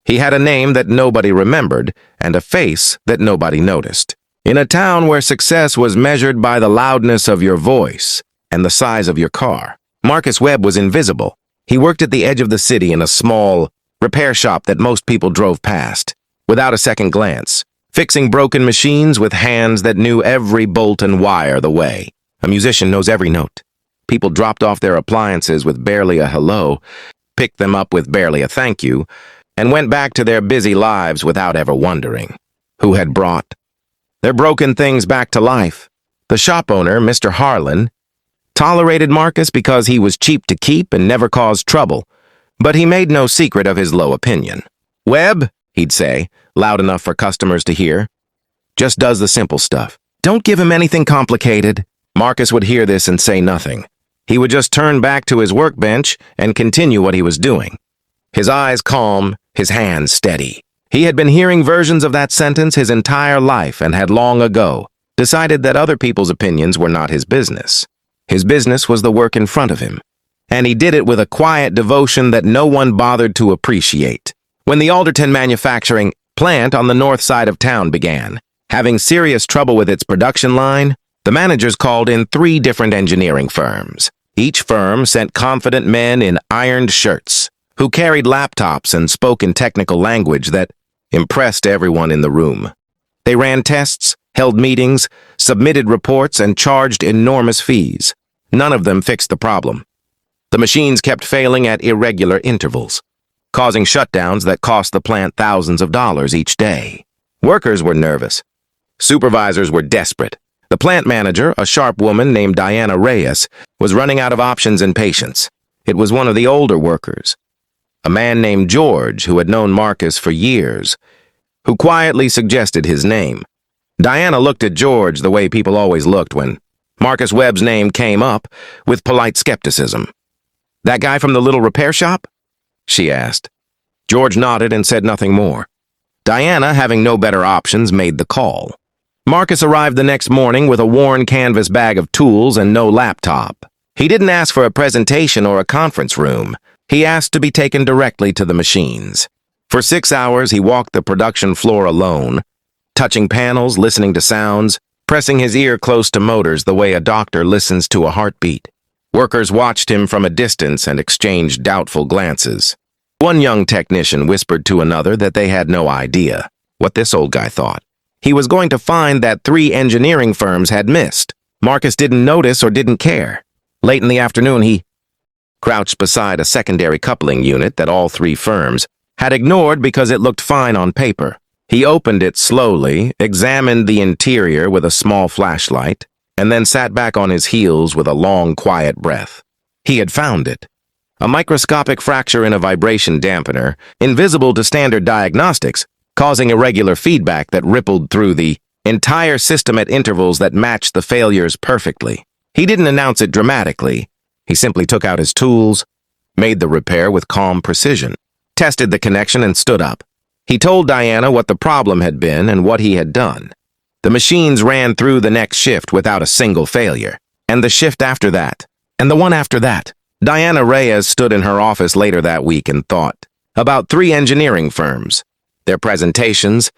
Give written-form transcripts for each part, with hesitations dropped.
He had a name that nobody remembered and a face that nobody noticed. In a town where success was measured by the loudness of your voice and the size of your car, Marcus Webb was invisible. He worked at the edge of the city in a small repair shop that most people drove past, without a second glance, fixing broken machines with hands that knew every bolt and wire the way. A musician knows every note. People dropped off their appliances with barely a hello, picked them up with barely a thank you, and went back to their busy lives without ever wondering who had brought their broken things back to life. The shop owner, Mr. Harlan, tolerated Marcus because he was cheap to keep and never caused trouble, but he made no secret of his low opinion. "Webb," he'd say, loud enough for customers to hear, "just does the simple stuff. Don't give him anything complicated." Marcus would hear this and say nothing. He would just turn back to his workbench and continue what he was doing. His eyes calm, his hands steady. He had been hearing versions of that sentence his entire life and had long ago decided that other people's opinions were not his business. His business was the work in front of him, and he did it with a quiet devotion that no one bothered to appreciate. When the Alderton manufacturing plant on the north side of town began having serious trouble with its production line, the managers called in 3 different engineering firms. Each firm sent confident men in ironed shirts who carried laptops and spoke in technical language that impressed everyone in the room. They ran tests, held meetings, submitted reports, and charged enormous fees. None of them fixed the problem. The machines kept failing at irregular intervals, causing shutdowns that cost the plant thousands of dollars each day. Workers were nervous. Supervisors were desperate. The plant manager, a sharp woman named Diana Reyes, was running out of options and patience. It was one of the older workers, a man named George, who had known Marcus for years, who quietly suggested his name. Diana looked at George the way people always looked when Marcus Webb's name came up, with polite skepticism. "That guy from the little repair shop?" she asked. George nodded and said nothing more. Diana, having no better options, made the call. Marcus arrived the next morning with a worn canvas bag of tools and no laptop. He didn't ask for a presentation or a conference room. He asked to be taken directly to the machines. For 6 hours, he walked the production floor alone, touching panels, listening to sounds, pressing his ear close to motors the way a doctor listens to a heartbeat. Workers watched him from a distance and exchanged doubtful glances. One young technician whispered to another that they had no idea what this old guy thought. He was going to find that 3 engineering firms had missed. Marcus didn't notice or didn't care. Late in the afternoon, he crouched beside a secondary coupling unit that all 3 firms had ignored because it looked fine on paper. He opened it slowly, examined the interior with a small flashlight, and then sat back on his heels with a long, quiet breath. He had found it. A microscopic fracture in a vibration dampener, invisible to standard diagnostics, causing irregular feedback that rippled through the entire system at intervals that matched the failures perfectly. He didn't announce it dramatically. He simply took out his tools, made the repair with calm precision, tested the connection, and stood up. He told Diana what the problem had been and what he had done. The machines ran through the next shift without a single failure, and the shift after that, and the one after that. Diana Reyes stood in her office later that week and thought about 3 engineering firms, their presentations,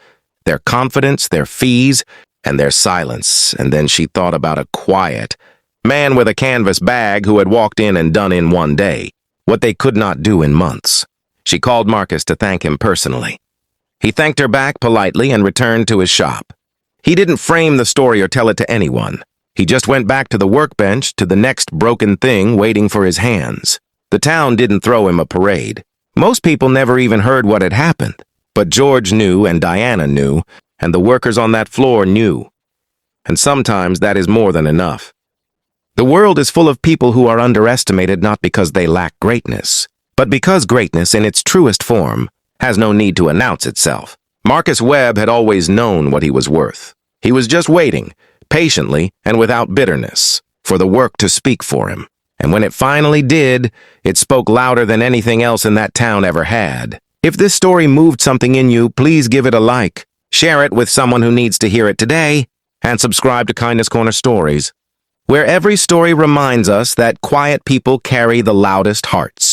their confidence, their fees, and their silence, and then she thought about a quiet man with a canvas bag who had walked in and done in one day what they could not do in months. She called Marcus to thank him personally. He thanked her back politely and returned to his shop. He didn't frame the story or tell it to anyone. He just went back to the workbench, to the next broken thing waiting for his hands. The town didn't throw him a parade. Most people never even heard what had happened. But George knew, and Diana knew, and the workers on that floor knew. And sometimes that is more than enough. The world is full of people who are underestimated not because they lack greatness, but because greatness in its truest form has no need to announce itself. Marcus Webb had always known what he was worth. He was just waiting, patiently and without bitterness, for the work to speak for him. And when it finally did, it spoke louder than anything else in that town ever had. If this story moved something in you, please give it a like, share it with someone who needs to hear it today, and subscribe to Kindness Corner Stories, where every story reminds us that quiet people carry the loudest hearts.